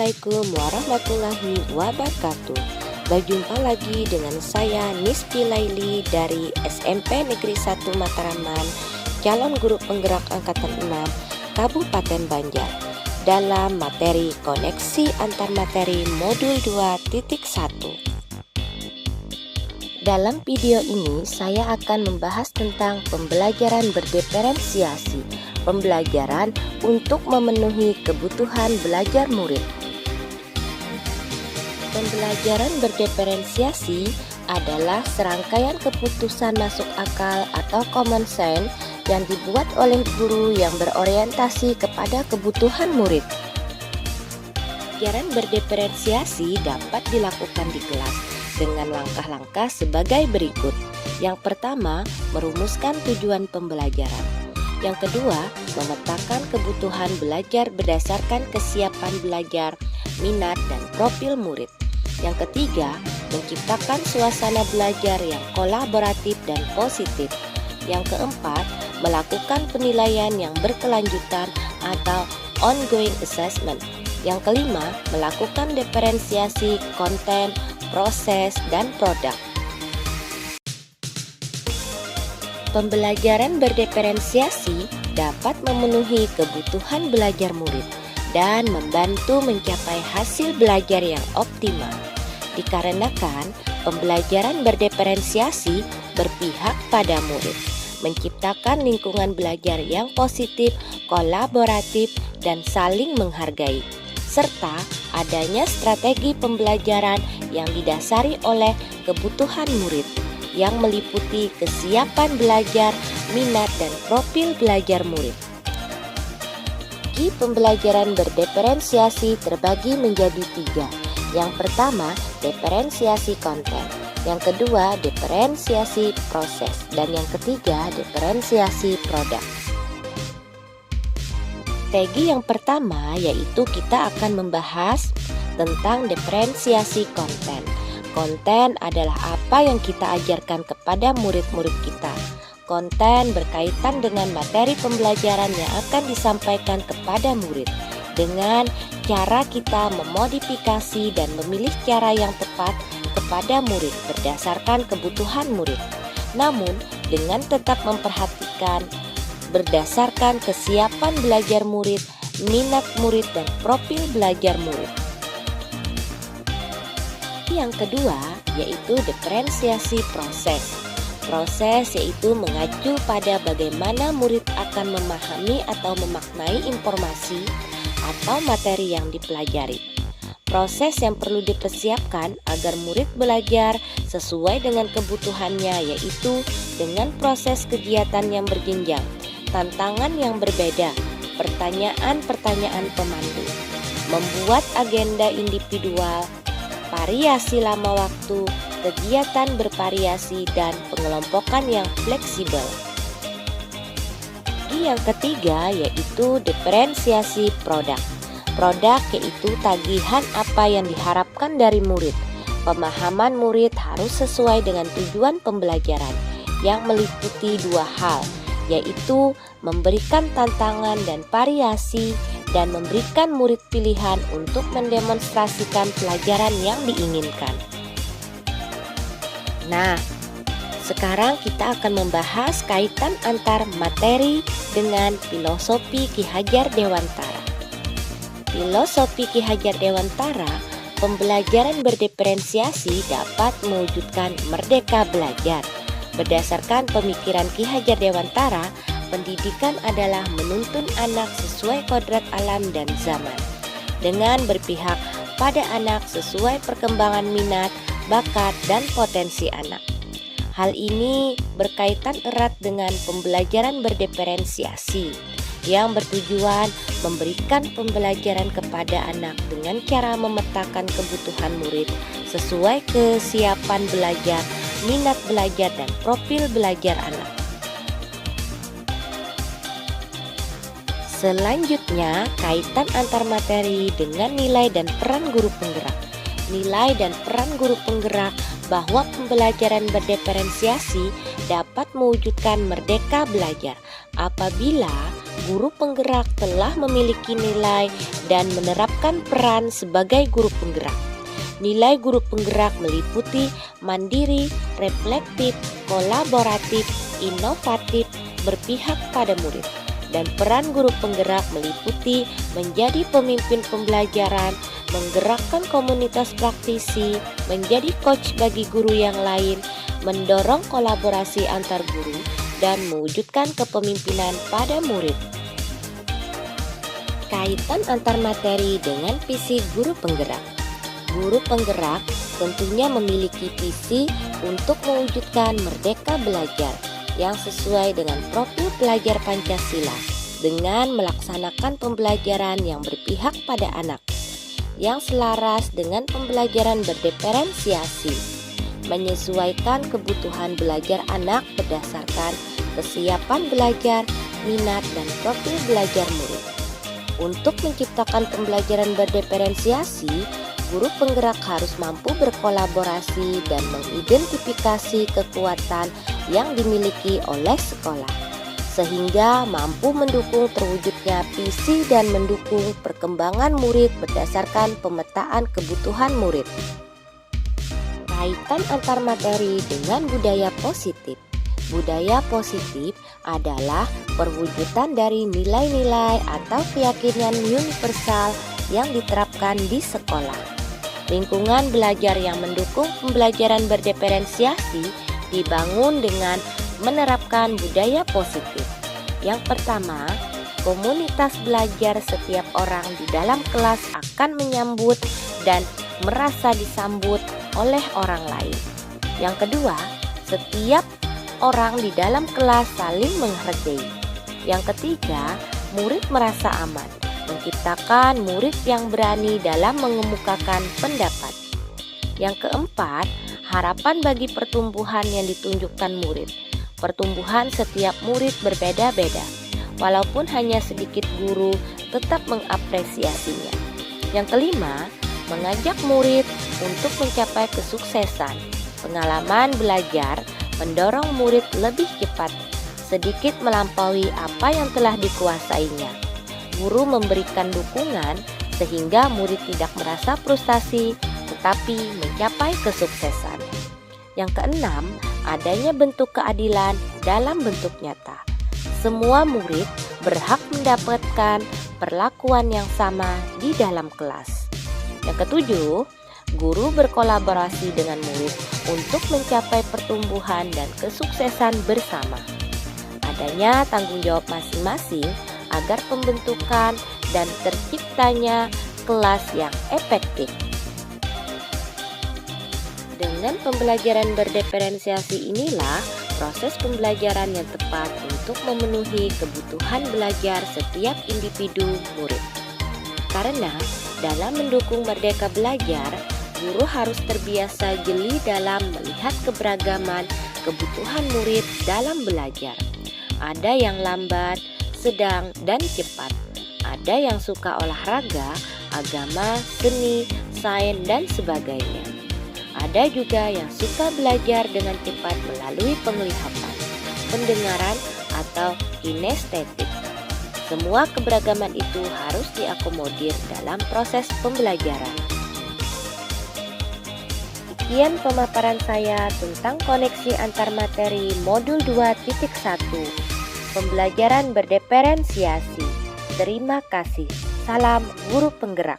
Assalamualaikum warahmatullahi wabarakatuh. Berjumpa lagi dengan saya Nispi Laili dari SMP Negeri 1 Matraman, calon guru penggerak angkatan 6 Kabupaten Banjar, dalam materi koneksi antar materi modul 2.1. Dalam video ini saya akan membahas tentang pembelajaran berdiferensiasi, pembelajaran untuk memenuhi kebutuhan belajar murid. Pembelajaran berdiferensiasi adalah serangkaian keputusan masuk akal atau common sense yang dibuat oleh guru yang berorientasi kepada kebutuhan murid. Pembelajaran berdiferensiasi dapat dilakukan di kelas dengan langkah-langkah sebagai berikut. Yang pertama, merumuskan tujuan pembelajaran. Yang kedua, memetakan kebutuhan belajar berdasarkan kesiapan belajar, minat, dan profil murid. Yang ketiga, menciptakan suasana belajar yang kolaboratif dan positif. Yang keempat, melakukan penilaian yang berkelanjutan atau ongoing assessment. Yang kelima, melakukan diferensiasi konten, proses, dan produk. Pembelajaran berdiferensiasi dapat memenuhi kebutuhan belajar murid dan membantu mencapai hasil belajar yang optimal. Dikarenakan pembelajaran berdiferensiasi berpihak pada murid, menciptakan lingkungan belajar yang positif, kolaboratif, dan saling menghargai, serta adanya strategi pembelajaran yang didasari oleh kebutuhan murid yang meliputi kesiapan belajar, minat, dan profil belajar murid. Pembelajaran berdiferensiasi terbagi menjadi 3. Yang pertama, diferensiasi konten. Yang kedua, diferensiasi proses. Dan yang ketiga, diferensiasi produk. Strategi yang pertama yaitu kita akan membahas tentang diferensiasi konten. Konten adalah apa yang kita ajarkan kepada murid-murid kita. Konten berkaitan dengan materi pembelajaran yang akan disampaikan kepada murid, dengan cara kita memodifikasi dan memilih cara yang tepat kepada murid berdasarkan kebutuhan murid, namun dengan tetap memperhatikan berdasarkan kesiapan belajar murid, minat murid, dan profil belajar murid. Yang kedua yaitu diferensiasi proses. Proses yaitu mengacu pada bagaimana murid akan memahami atau memaknai informasi atau materi yang dipelajari. Proses yang perlu dipersiapkan agar murid belajar sesuai dengan kebutuhannya, yaitu dengan proses kegiatan yang berjenjang, tantangan yang berbeda, pertanyaan-pertanyaan pemandu, membuat agenda individual, variasi lama waktu, kegiatan bervariasi, dan pengelompokan yang fleksibel. Yang ketiga yaitu diferensiasi produk. Produk yaitu tagihan apa yang diharapkan dari murid. Pemahaman murid harus sesuai dengan tujuan pembelajaran yang meliputi 2 hal, yaitu memberikan tantangan dan variasi, dan memberikan murid pilihan untuk mendemonstrasikan pelajaran yang diinginkan. Nah, sekarang kita akan membahas kaitan antar materi dengan filosofi Ki Hajar Dewantara. Filosofi Ki Hajar Dewantara, pembelajaran berdiferensiasi dapat mewujudkan merdeka belajar. Berdasarkan pemikiran Ki Hajar Dewantara, pendidikan adalah menuntun anak sesuai kodrat alam dan zaman, dengan berpihak pada anak sesuai perkembangan minat, bakat, dan potensi anak. Hal ini berkaitan erat dengan pembelajaran berdiferensiasi yang bertujuan memberikan pembelajaran kepada anak dengan cara memetakan kebutuhan murid sesuai kesiapan belajar, minat belajar, dan profil belajar anak. Selanjutnya, kaitan antar materi dengan nilai dan peran guru penggerak. Nilai dan peran guru penggerak bahwa pembelajaran berdiferensiasi dapat mewujudkan merdeka belajar apabila guru penggerak telah memiliki nilai dan menerapkan peran sebagai guru penggerak. Nilai guru penggerak meliputi mandiri, reflektif, kolaboratif, inovatif, berpihak pada murid. Dan peran guru penggerak meliputi menjadi pemimpin pembelajaran, menggerakkan komunitas praktisi, menjadi coach bagi guru yang lain, mendorong kolaborasi antar guru, dan mewujudkan kepemimpinan pada murid. Kaitan antar materi dengan visi guru penggerak. Guru penggerak tentunya memiliki visi untuk mewujudkan merdeka belajar yang sesuai dengan profil pelajar Pancasila dengan melaksanakan pembelajaran yang berpihak pada anak, yang selaras dengan pembelajaran berdiferensiasi, menyesuaikan kebutuhan belajar anak berdasarkan kesiapan belajar, minat, dan profil belajar murid. Untuk menciptakan pembelajaran berdiferensiasi, guru penggerak harus mampu berkolaborasi dan mengidentifikasi kekuatan yang dimiliki oleh sekolah, sehingga mampu mendukung terwujudnya visi dan mendukung perkembangan murid berdasarkan pemetaan kebutuhan murid. Kaitan antar materi dengan budaya positif. Budaya positif adalah perwujudan dari nilai-nilai atau keyakinan universal yang diterapkan di sekolah. Lingkungan belajar yang mendukung pembelajaran berdiferensiasi dibangun dengan menerapkan budaya positif. Yang pertama, komunitas belajar setiap orang di dalam kelas akan menyambut dan merasa disambut oleh orang lain. Yang kedua, setiap orang di dalam kelas saling menghargai. Yang ketiga, murid merasa aman, menciptakan murid yang berani dalam mengemukakan pendapat. Yang keempat, harapan bagi pertumbuhan yang ditunjukkan murid. Pertumbuhan setiap murid berbeda-beda, walaupun hanya sedikit guru tetap mengapresiasinya. Yang kelima, mengajak murid untuk mencapai kesuksesan. Pengalaman belajar mendorong murid lebih cepat, sedikit melampaui apa yang telah dikuasainya. Guru memberikan dukungan sehingga murid tidak merasa frustasi, tetapi mencapai kesuksesan. Yang keenam, adanya bentuk keadilan dalam bentuk nyata. Semua murid berhak mendapatkan perlakuan yang sama di dalam kelas. Yang ketujuh, guru berkolaborasi dengan murid untuk mencapai pertumbuhan dan kesuksesan bersama. Adanya tanggung jawab masing-masing agar pembentukan dan terciptanya kelas yang efektif. Dengan pembelajaran berdiferensiasi inilah proses pembelajaran yang tepat untuk memenuhi kebutuhan belajar setiap individu murid. Karena dalam mendukung merdeka belajar, guru harus terbiasa jeli dalam melihat keberagaman kebutuhan murid dalam belajar. Ada yang lambat, sedang, dan cepat. Ada yang suka olahraga, agama, seni, sains, dan sebagainya. Ada juga yang suka belajar dengan cepat melalui penglihatan, pendengaran, atau kinestetik. Semua keberagaman itu harus diakomodir dalam proses pembelajaran. Sekian pemaparan saya tentang koneksi antar materi modul 2.1, pembelajaran berdiferensiasi. Terima kasih. Salam guru penggerak.